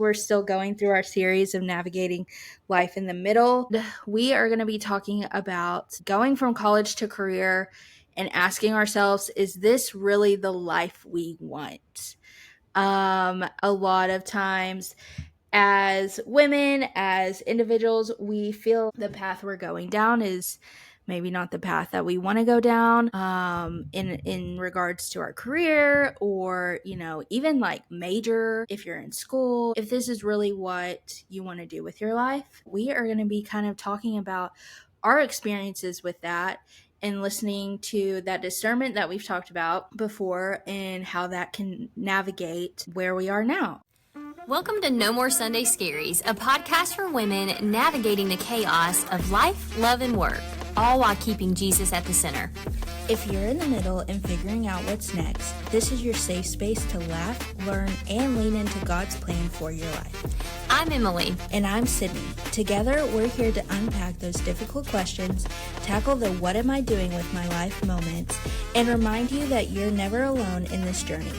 We're still going through our series of navigating life in the middle. We are going to be talking about going from college to career and asking ourselves, is this really the life we want? A lot of times as women, as individuals, we feel the path we're going down is maybe not the path that we want to go down in regards to our career, or even like major, if you're in school, if this is really what you want to do with your life. We are going to be kind of talking about our experiences with that and listening to that discernment that we've talked about before and how that can navigate where we are now. Welcome to No More Sunday Scaries, a podcast for women navigating the chaos of life, love, and work, all while keeping Jesus at the center. If you're in the middle and figuring out what's next, this is your safe space to laugh, learn, and lean into God's plan for your life. I'm Emily. And I'm Sydney. Together, we're here to unpack those difficult questions, tackle the what am I doing with my life moments, and remind you that you're never alone in this journey.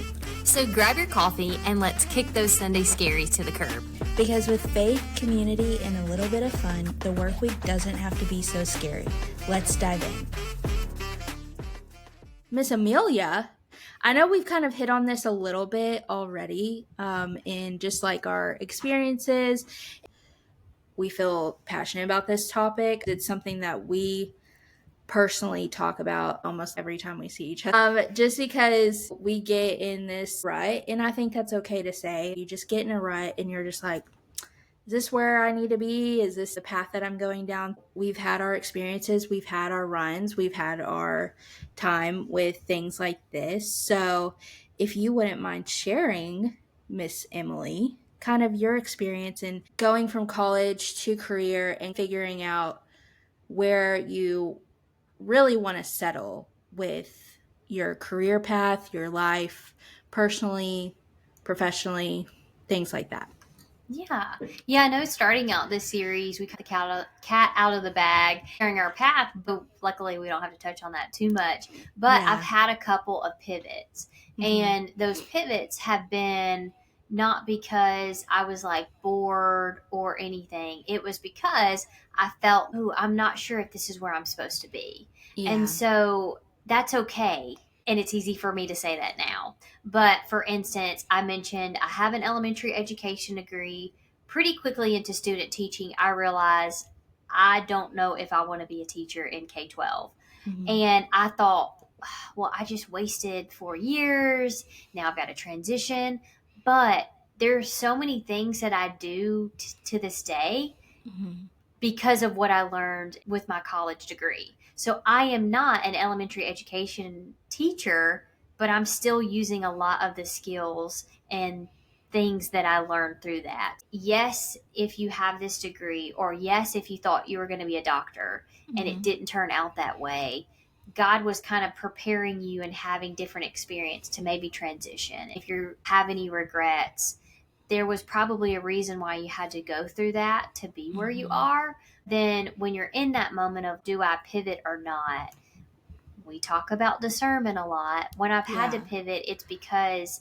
So grab your coffee and let's kick those Sunday scaries to the curb. Because with faith, community, and a little bit of fun, the work week doesn't have to be so scary. Let's dive in. Miss Amelia, I know we've kind of hit on this a little bit already in just like our experiences. We feel passionate about this topic. It's something that we personally talk about almost every time we see each other, just because we get in this rut, and I think that's okay to say. You just get in a rut and you're just like, is this where I need to be? Is this the path that I'm going down? We've had our experiences, we've had our runs, we've had our time with things like this. So if you wouldn't mind sharing, Miss Emily, kind of your experience in going from college to career and figuring out where you really want to settle with your career path, your life, personally, professionally, things like that. Yeah, I know starting out this series, we cut the cat out of the bag during our path, but luckily we don't have to touch on that too much. But yeah. I've had a couple of pivots, and those pivots have been not because I was like bored or anything. It was because I felt, I'm not sure if this is where I'm supposed to be. Yeah. And so that's okay. And it's easy for me to say that now. But for instance, I mentioned I have an elementary education degree. Pretty quickly into student teaching, I realized I don't know if I want to be a teacher in K-12. Mm-hmm. And I thought, well, I just wasted 4 years. Now I've got to transition. But there's so many things that I do to this day because of what I learned with my college degree. So I am not an elementary education teacher, but I'm still using a lot of the skills and things that I learned through that. Yes, if you have this degree, or yes, if you thought you were going to be a doctor and it didn't turn out that way, God was kind of preparing you and having different experience to maybe transition. If you have any regrets, there was probably a reason why you had to go through that to be where you are. Then when you're in that moment of, do I pivot or not? We talk about discernment a lot. When I've had to pivot, it's because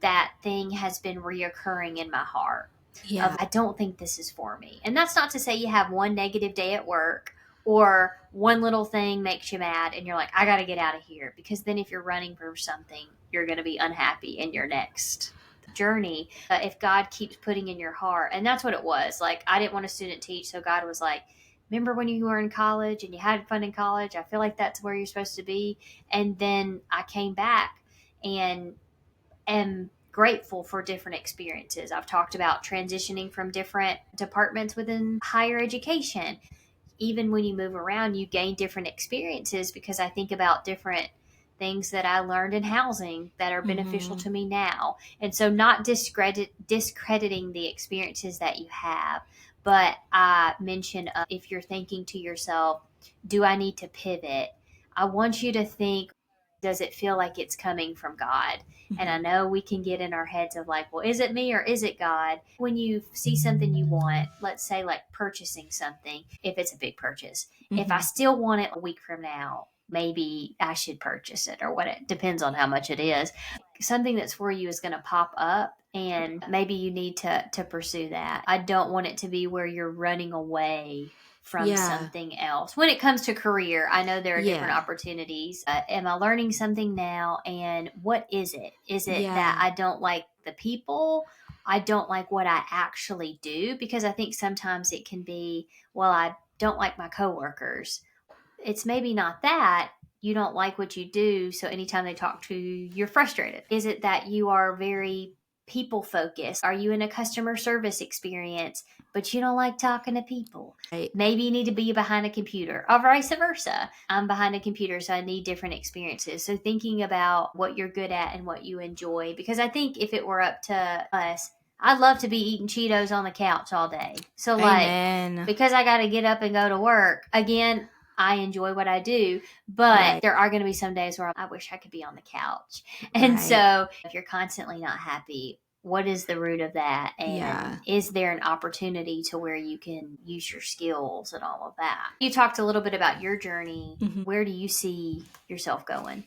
that thing has been reoccurring in my heart. Yeah. I don't think this is for me. And that's not to say you have one negative day at work or one little thing makes you mad and you're like, I got to get out of here. Because then if you're running for something, you're going to be unhappy in your next journey. If God keeps putting in your heart, and that's what it was. Like, I didn't want to student teach, so God was like, remember when you were in college and you had fun in college? I feel like that's where you're supposed to be. And then I came back and am grateful for different experiences. I've talked about transitioning from different departments within higher education. Even when you move around, you gain different experiences, because I think about different things that I learned in housing that are beneficial to me now. And so not discrediting the experiences that you have, but I mentioned if you're thinking to yourself, do I need to pivot? I want you to think, does it feel like it's coming from God? And I know we can get in our heads of like, well, is it me or is it God? When you see something you want, let's say like purchasing something, if it's a big purchase, if I still want it a week from now, maybe I should purchase it, or what, it depends on how much it is. Something that's for you is going to pop up, and maybe you need to pursue that. I don't want it to be where you're running away from something else. When it comes to career, I know there are different opportunities. Am I learning something now? And what is it? Is it that I don't like the people? I don't like what I actually do? Because I think sometimes it can be, well, I don't like my coworkers. It's maybe not that. You don't like what you do, so anytime they talk to you, you're frustrated. Is it that you are very people focused? Are you in a customer service experience, but you don't like talking to people? Right. Maybe you need to be behind a computer, or vice versa. I'm behind a computer, so I need different experiences. So thinking about what you're good at and what you enjoy, because I think if it were up to us, I'd love to be eating Cheetos on the couch all day. So, like, because I got to get up and go to work, again, I enjoy what I do, but there are going to be some days where I wish I could be on the couch. And so if you're constantly not happy, what is the root of that? And is there an opportunity to where you can use your skills and all of that? You talked a little bit about your journey. Mm-hmm. Where do you see yourself going?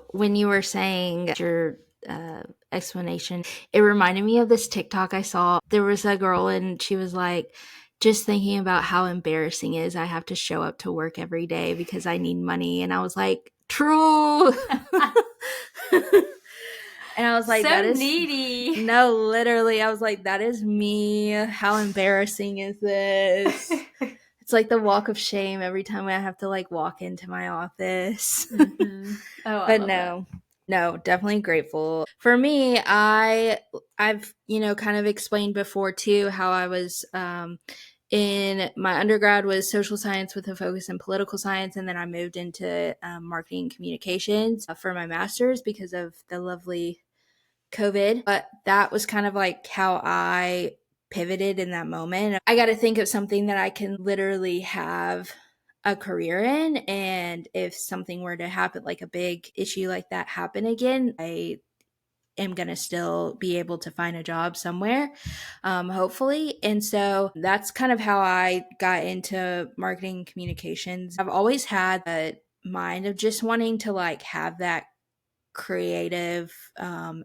When you were saying your explanation, it reminded me of this TikTok I saw. There was a girl and she was like, just thinking about how embarrassing it is I have to show up to work every day because I need money. And I was like, true. And I was like, so that is needy. No, literally. I was like, that is me. How embarrassing is this? It's like the walk of shame every time I have to like walk into my office. Mm-hmm. Oh, but no, definitely grateful. For me, I've, kind of explained before too, how I was, in my undergrad was social science with a focus in political science. And then I moved into marketing and communications for my master's because of the lovely COVID. But that was kind of like how I pivoted in that moment. I got to think of something that I can literally have a career in. And if something were to happen, like a big issue like that happen again, I am going to still be able to find a job somewhere, hopefully. And so that's kind of how I got into marketing communications. I've always had a mind of just wanting to like have that creative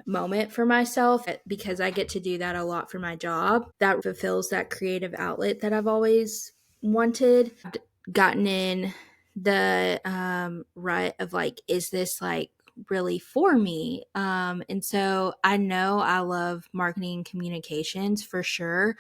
moment for myself because I get to do that a lot for my job. That fulfills that creative outlet that I've always wanted. Gotten in the rut of like, is this like really for me? And so I know I love marketing and communications for sure.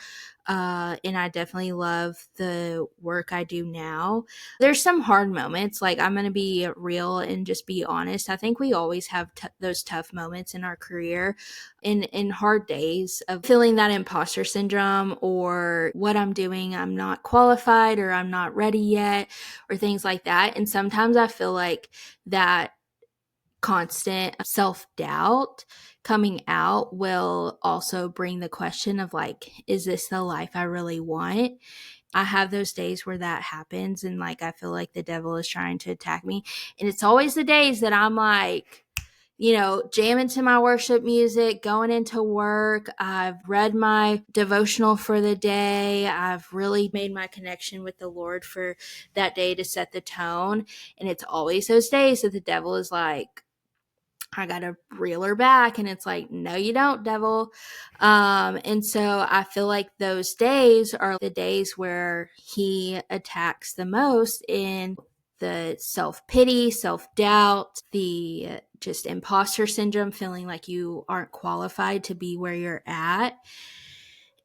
And I definitely love the work I do now. There's some hard moments, like I'm going to be real and just be honest. I think we always have those tough moments in our career, in hard days of feeling that imposter syndrome or what I'm doing, I'm not qualified or I'm not ready yet or things like that. And sometimes I feel like that constant self-doubt coming out will also bring the question of like, is this the life I really want? I have those days where that happens and like I feel like the devil is trying to attack me. And it's always the days that I'm like, jamming to my worship music, going into work. I've read my devotional for the day. I've really made my connection with the Lord for that day to set the tone. And it's always those days that the devil is like, I gotta reel her back. And it's like, no, you don't, devil. And so I feel like those days are the days where he attacks the most in the self-pity, self-doubt, the just imposter syndrome, feeling like you aren't qualified to be where you're at.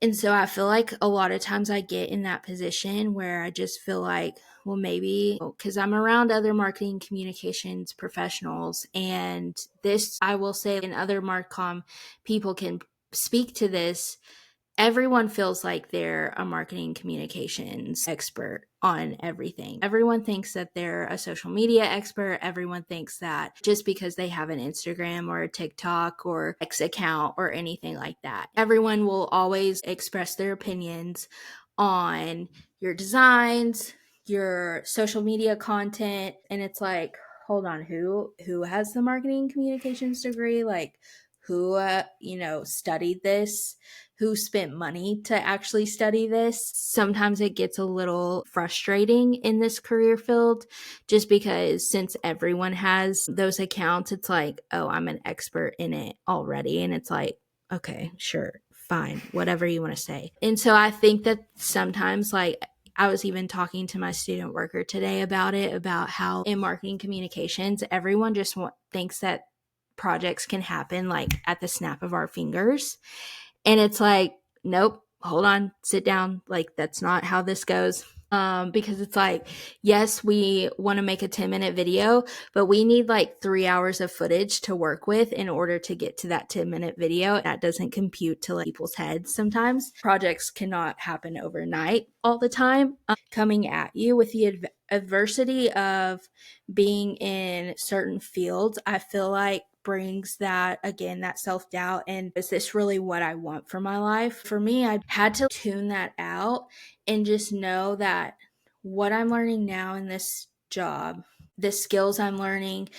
And so I feel like a lot of times I get in that position where I just feel like, well, maybe because I'm around other marketing communications professionals, and this, I will say, in other MarCom people can speak to this. Everyone feels like they're a marketing communications expert on everything. Everyone thinks that they're a social media expert. Everyone thinks that just because they have an Instagram or a TikTok or X account or anything like that. Everyone will always express their opinions on your designs, your social media content, and it's like, hold on, who has the marketing communications degree? Like, who, studied this, who spent money to actually study this. Sometimes it gets a little frustrating in this career field just because since everyone has those accounts, it's like, oh, I'm an expert in it already. And it's like, okay, sure, fine, whatever you want to say. And so I think that sometimes, like, I was even talking to my student worker today about it, about how in marketing communications, everyone just thinks that projects can happen like at the snap of our fingers. And it's like, nope, hold on, sit down. Like, that's not how this goes. Because it's like, yes, we want to make a 10-minute video, but we need like 3 hours of footage to work with in order to get to that 10-minute video. That doesn't compute to like people's heads sometimes. Projects cannot happen overnight all the time. Coming at you with the adversity of being in certain fields, I feel like brings that, again, that self-doubt, and is this really what I want for my life? For me, I had to tune that out and just know that what I'm learning now in this job, the skills I'm learning,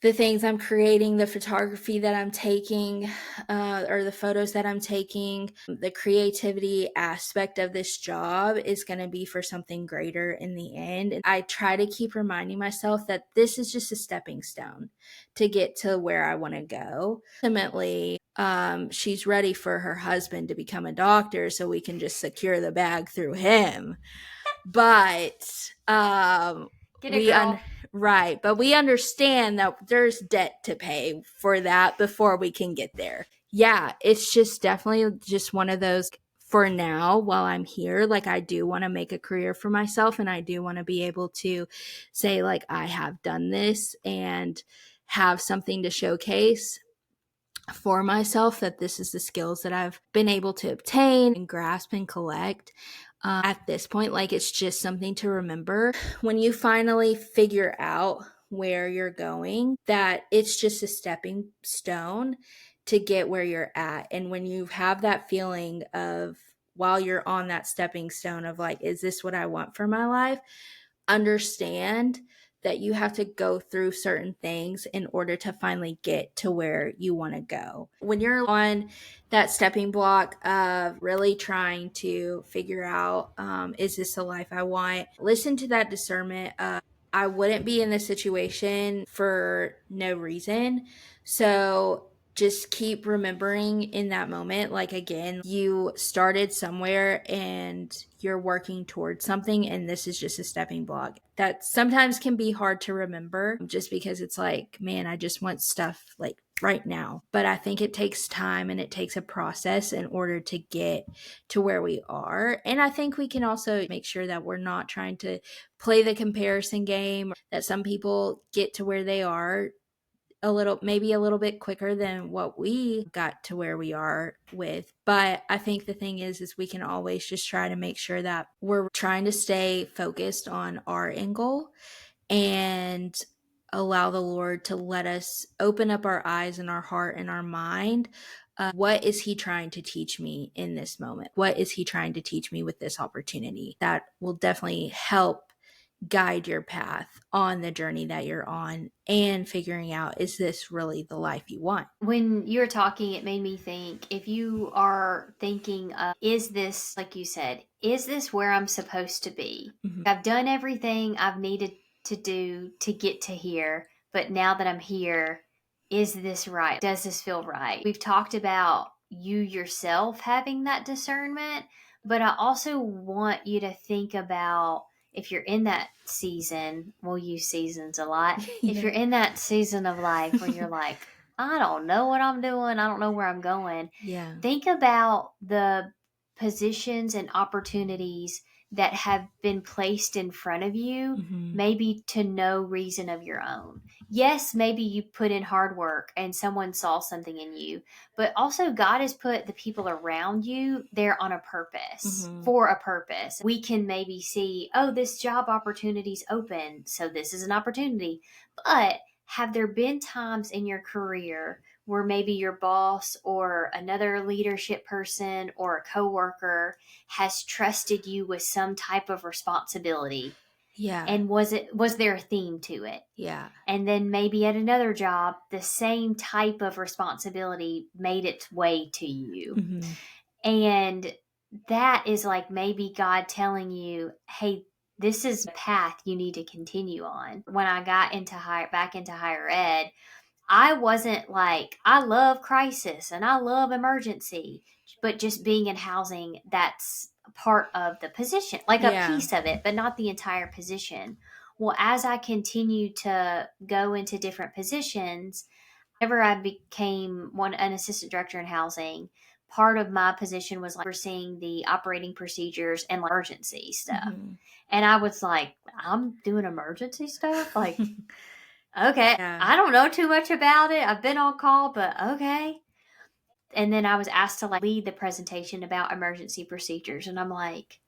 the things I'm creating, the photography that I'm taking, or the photos that I'm taking, the creativity aspect of this job is going to be for something greater in the end. And I try to keep reminding myself that this is just a stepping stone to get to where I want to go. Ultimately, she's ready for her husband to become a doctor so we can just secure the bag through him. But Get it, girl. right, but we understand that there's debt to pay for that before we can get there. Yeah, it's just definitely just one of those. For now, while I'm here, like, I do want to make a career for myself, and I do want to be able to say, like, I have done this and have something to showcase for myself, that this is the skills that I've been able to obtain and grasp and collect. At this point, like, it's just something to remember when you finally figure out where you're going, that it's just a stepping stone to get where you're at. And when you have that feeling of, while you're on that stepping stone of like, is this what I want for my life? Understand that you have to go through certain things in order to finally get to where you want to go. When you're on that stepping block of really trying to figure out, is this the life I want? Listen to that discernment. I wouldn't be in this situation for no reason. So just keep remembering in that moment, like, again, you started somewhere and you're working towards something, and this is just a stepping block. That sometimes can be hard to remember just because it's like, man, I just want stuff like right now. But I think it takes time and it takes a process in order to get to where we are. And I think we can also make sure that we're not trying to play the comparison game, that some people get to where they are maybe a little bit quicker than what we got to where we are with. But I think the thing is we can always just try to make sure that we're trying to stay focused on our end goal and allow the Lord to let us open up our eyes and our heart and our mind. What is he trying to teach me in this moment? What is he trying to teach me with this opportunity? That will definitely help guide your path on the journey that you're on, and figuring out, is this really the life you want? When you were talking, it made me think, if you are thinking of, is this, like you said, is this where I'm supposed to be? Mm-hmm. I've done everything I've needed to do to get to here, but now that I'm here, is this right? Does this feel right? We've talked about you yourself having that discernment, but I also want you to think about, if you're in that season, we'll use seasons a lot. If you're in that season of life where you're like, I don't know what I'm doing, I don't know where I'm going, Yeah. think about the positions and opportunities that have been placed in front of you, Mm-hmm. maybe to no reason of your own. Yes, maybe you put in hard work and someone saw something in you, but also God has put the people around you there on a purpose, Mm-hmm. for a purpose. We can maybe see, oh, this job opportunity's open, so this is an opportunity. But have there been times in your career where maybe your boss or another leadership person or a coworker has trusted you with some type of responsibility? Yeah. And was there a theme to it? Yeah. And then maybe at another job, the same type of responsibility made its way to you. Mm-hmm. And that is like maybe God telling you, hey, this is the path you need to continue on. When I got back into higher ed, I wasn't like, I love crisis and I love emergency, but just being in housing, that's part of the position, like a Yeah. piece of it, but not the entire position. Well, as I continued to go into different positions, whenever I became an assistant director in housing, part of my position was like overseeing the operating procedures and like emergency stuff. Mm-hmm. And I was like, I'm doing emergency stuff? Like, okay, Yeah. I don't know too much about it. I've been on call, but okay. And then I was asked to like lead the presentation about emergency procedures. And I'm like,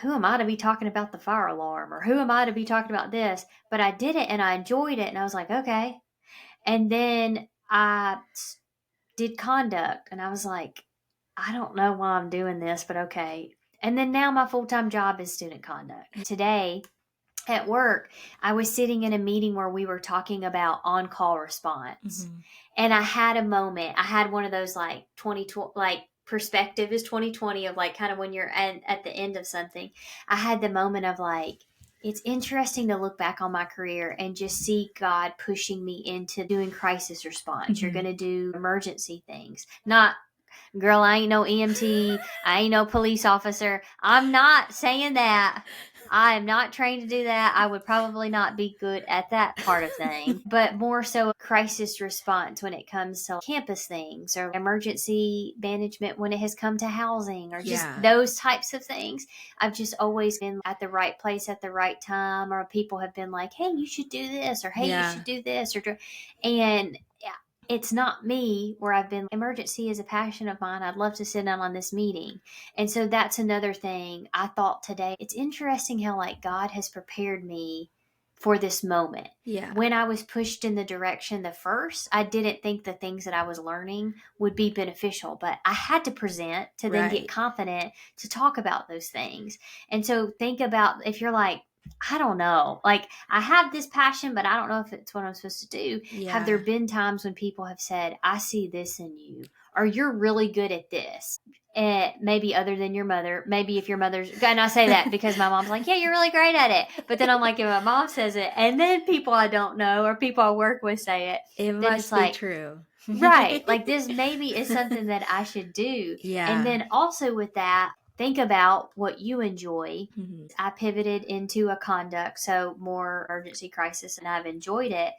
who am I to be talking about the fire alarm? Or who am I to be talking about this? But I did it and I enjoyed it. And I was like, okay. And then I did conduct. And I was like, I don't know why I'm doing this, but okay. And then now my full time job is student conduct. Today, at work, I was sitting in a meeting where we were talking about on call response. Mm-hmm. And I had a moment. I had one of those like 2020, like perspective is 2020 of like kind of when you're at the end of something. I had the moment of like, it's interesting to look back on my career and just see God pushing me into doing crisis response. You're Mm-hmm. going to do emergency things, not girl, I ain't no EMT. I ain't no police officer. I'm not saying that. I am not trained to do that. I would probably not be good at that part of thing, but more so crisis response when it comes to campus things or emergency management when it has come to housing or just Yeah. those types of things. I've just always been at the right place at the right time, or people have been like, hey, you should do this, or hey, you Yeah. should do this, and it's not me where I've been. Emergency is a passion of mine. I'd love to sit down on this meeting. And so that's another thing I thought today. It's interesting how like God has prepared me for this moment. Yeah. When I was pushed in the direction the first, I didn't think the things that I was learning would be beneficial, but I had to present to then get Right. confident to talk about those things. And so think about if you're like, I don't know. Like, I have this passion, but I don't know if it's what I'm supposed to do. Have there Yeah. been times when people have said, I see this in you, or you're really good at this? Maybe other than your mother. Maybe if your mother's, and I say that because my mom's like, yeah, you're really great at it. But then I'm like, if my mom says it, and then people I don't know or people I work with say it, It then it's must be like, true. right, like this maybe is something that I should do. And Yeah. then also with that, think about what you enjoy. Mm-hmm. I pivoted into a conduct, so more urgency crisis, and I've enjoyed it.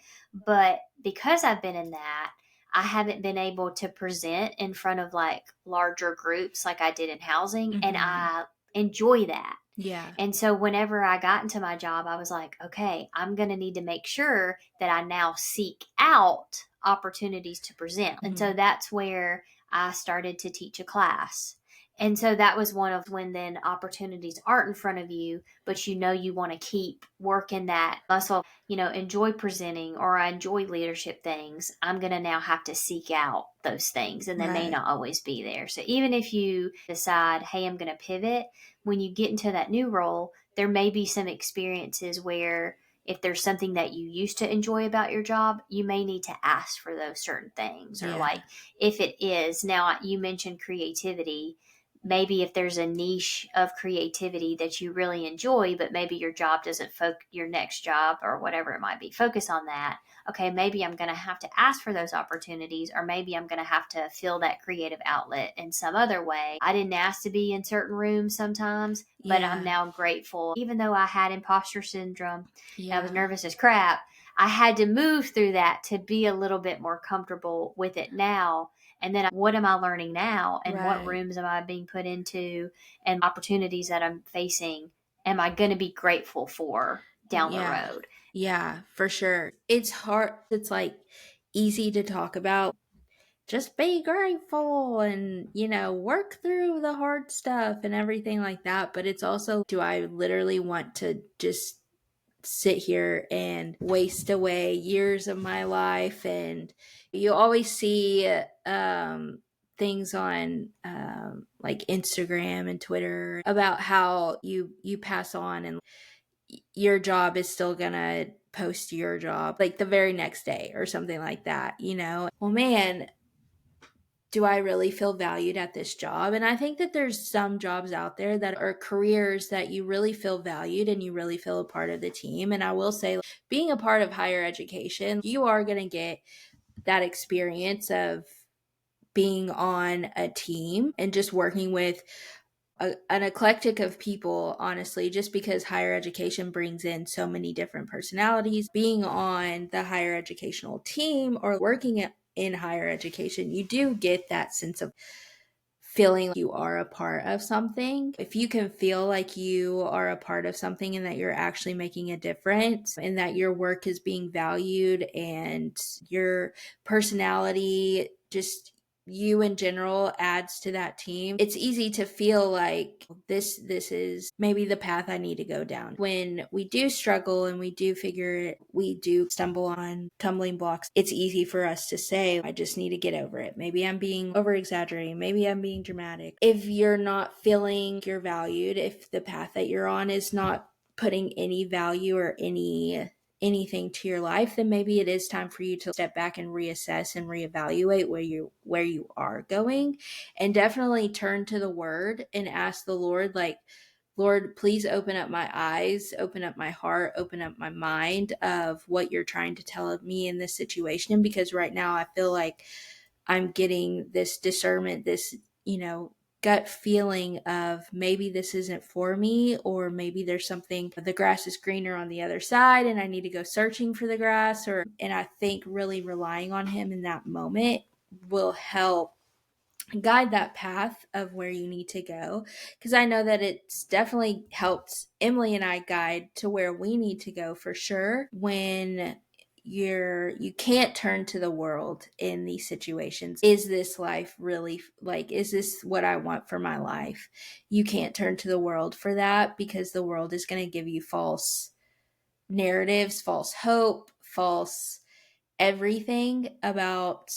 But because I've been in that, I haven't been able to present in front of like larger groups like I did in housing, and Mm-hmm. I enjoy that. Yeah. And so whenever I got into my job, I was like, okay, I'm going to need to make sure that I now seek out opportunities to present. And Mm-hmm. so that's where I started to teach a class. And so that was one of when then opportunities aren't in front of you, but you know you want to keep working that muscle, enjoy presenting or I enjoy leadership things. I'm going to now have to seek out those things and they may Right. not always be there. So even if you decide, hey, I'm going to pivot, when you get into that new role, there may be some experiences where if there's something that you used to enjoy about your job, you may need to ask for those certain things. Or Yeah. like if it is, now you mentioned creativity, maybe if there's a niche of creativity that you really enjoy, but maybe your job doesn't your next job or whatever it might be, focus on that. Okay, maybe I'm going to have to ask for those opportunities, or maybe I'm going to have to fill that creative outlet in some other way. I didn't ask to be in certain rooms sometimes, but I'm Yeah. now grateful. Even though I had imposter syndrome and I was Yeah. nervous as crap, I had to move through that to be a little bit more comfortable with it now. And then what am I learning now? And what Right. rooms am I being put into? And opportunities that I'm facing, am I going to be grateful for down the Yeah. road? Yeah, for sure. It's hard. It's like easy to talk about. Just be grateful and, work through the hard stuff and everything like that. But it's also, do I literally want to just sit here and waste away years of my life? And you always see things on like Instagram and Twitter about how you pass on and your job is still gonna post your job like the very next day or something like that, you know? Well, man, do I really feel valued at this job? And I think that there's some jobs out there that are careers that you really feel valued and you really feel a part of the team. And I will say, being a part of higher education, you are going to get that experience of being on a team and just working with an eclectic of people, honestly, just because higher education brings in so many different personalities. Being on the higher educational team or working in higher education, you do get that sense of feeling like you are a part of something. If you can feel like you are a part of something and that you're actually making a difference and that your work is being valued and your personality, just you in general adds to that team, it's easy to feel like this is maybe the path I need to go down. When we do struggle and we do figure it, we do stumble on tumbling blocks, it's easy for us to say, I just need to get over it. Maybe I'm being over exaggerating, maybe I'm being dramatic. If you're not feeling you're valued, if the path that you're on is not putting any value or anything to your life, then maybe it is time for you to step back and reassess and reevaluate where you are going, and definitely turn to the word and ask the Lord, like, Lord, please open up my eyes, open up my heart, open up my mind of what you're trying to tell me in this situation, because right now I feel like I'm getting this discernment, this, gut feeling of maybe this isn't for me, or maybe there's something, the grass is greener on the other side and I need to go searching for the grass, and I think really relying on him in that moment will help guide that path of where you need to go, because I know that it's definitely helped Emily and I guide to where we need to go for sure. When you can't turn to the world in these situations, is this life really, like, is this what I want for my life? You can't turn to the world for that, because the world is going to give you false narratives, false hope, false everything about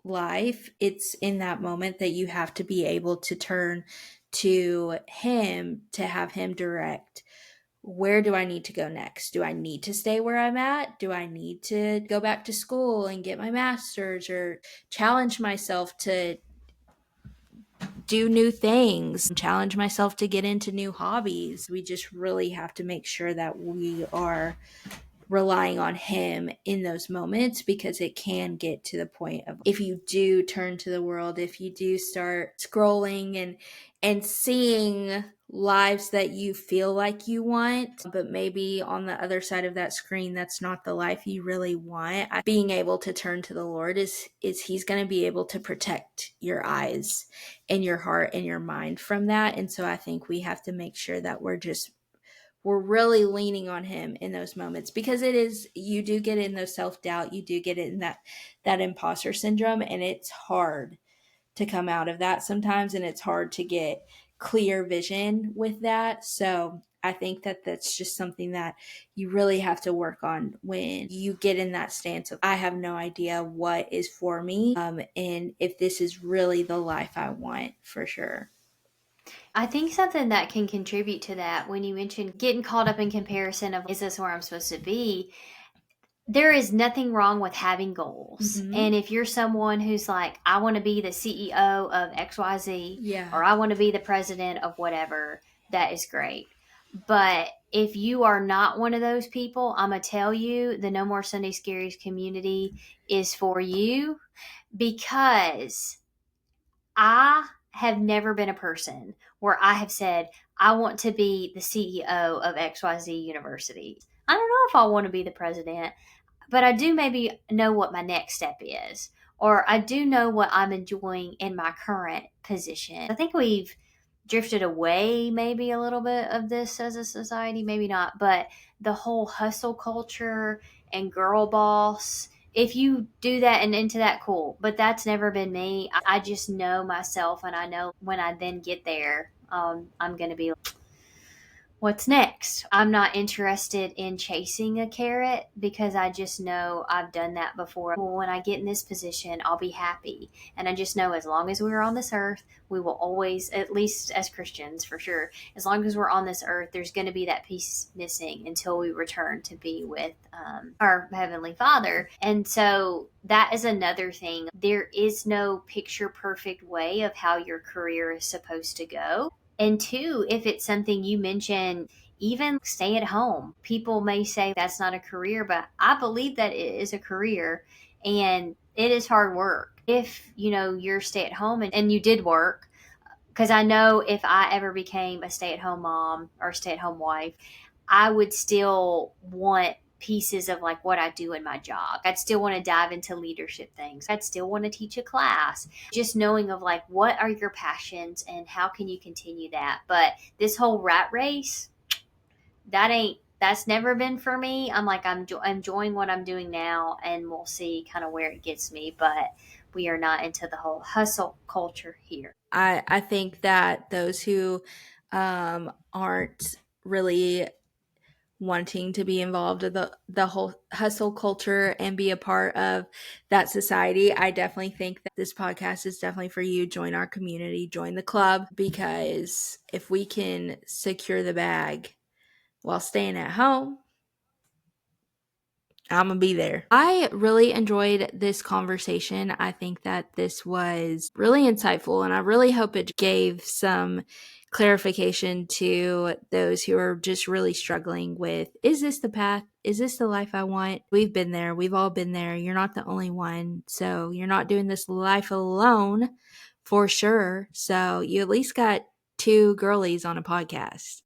life. It's in that moment that you have to be able to turn to him, to have him direct, where do I need to go next? Do I need to stay where I'm at? Do I need to go back to school and get my master's, or challenge myself to do new things, challenge myself to get into new hobbies? We just really have to make sure that we are relying on him in those moments, because it can get to the point of, if you do turn to the world, if you do start scrolling and seeing lives that you feel like you want, but maybe on the other side of that screen that's not the life you really want, being able to turn to the Lord is he's going to be able to protect your eyes and your heart and your mind from that. And so I think we have to make sure that we're really leaning on him in those moments, because it is, you do get in those self-doubt, you do get in that imposter syndrome, and it's hard to come out of that sometimes, and it's hard to get clear vision with that. So I think that that's just something that you really have to work on when you get in that stance of, I have no idea what is for me, and if this is really the life I want for sure. I think something that can contribute to that, when you mentioned getting caught up in comparison of, is this where I'm supposed to be? There is nothing wrong with having goals. Mm-hmm. And if you're someone who's like, I want to be the CEO of XYZ, Yeah. or I want to be the president of whatever, that is great. But if you are not one of those people, I'm going to tell you, the No More Sunday Scaries community is for you, because I have never been a person where I have said, I want to be the CEO of XYZ University. I don't know if I want to be the president, but I do maybe know what my next step is, or I do know what I'm enjoying in my current position. I think we've drifted away maybe a little bit of this as a society, maybe not, but the whole hustle culture and girl boss, if you do that and into that, cool. But that's never been me. I just know myself, and I know when I then get there, I'm going to be what's next? I'm not interested in chasing a carrot because I just know I've done that before. Well, when I get in this position, I'll be happy. And I just know as long as we're on this earth, we will always, at least as Christians for sure, as long as we're on this earth, there's going to be that piece missing until we return to be with our Heavenly Father. And so that is another thing. There is no picture perfect way of how your career is supposed to go. And two, if it's something you mentioned, even stay at home. People may say that's not a career, but I believe that it is a career and it is hard work. If, you're stay at home and you did work, because I know if I ever became a stay at home mom or stay at home wife, I would still want pieces of like what I do in my job. I'd still want to dive into leadership things. I'd still want to teach a class. Just knowing of like what are your passions and how can you continue that. But this whole rat race, that's never been for me. I'm like I'm enjoying what I'm doing now and we'll see kind of where it gets me, but we are not into the whole hustle culture here. I think that those who aren't really wanting to be involved in the whole hustle culture and be a part of that society, I definitely think that this podcast is definitely for you. Join our community, join the club, because if we can secure the bag while staying at home, I'm going to be there. I really enjoyed this conversation. I think that this was really insightful, and I really hope it gave some clarification to those who are just really struggling with, is this the path? Is this the life I want? We've been there. We've all been there. You're not the only one. So you're not doing this life alone for sure. So you at least got two girlies on a podcast.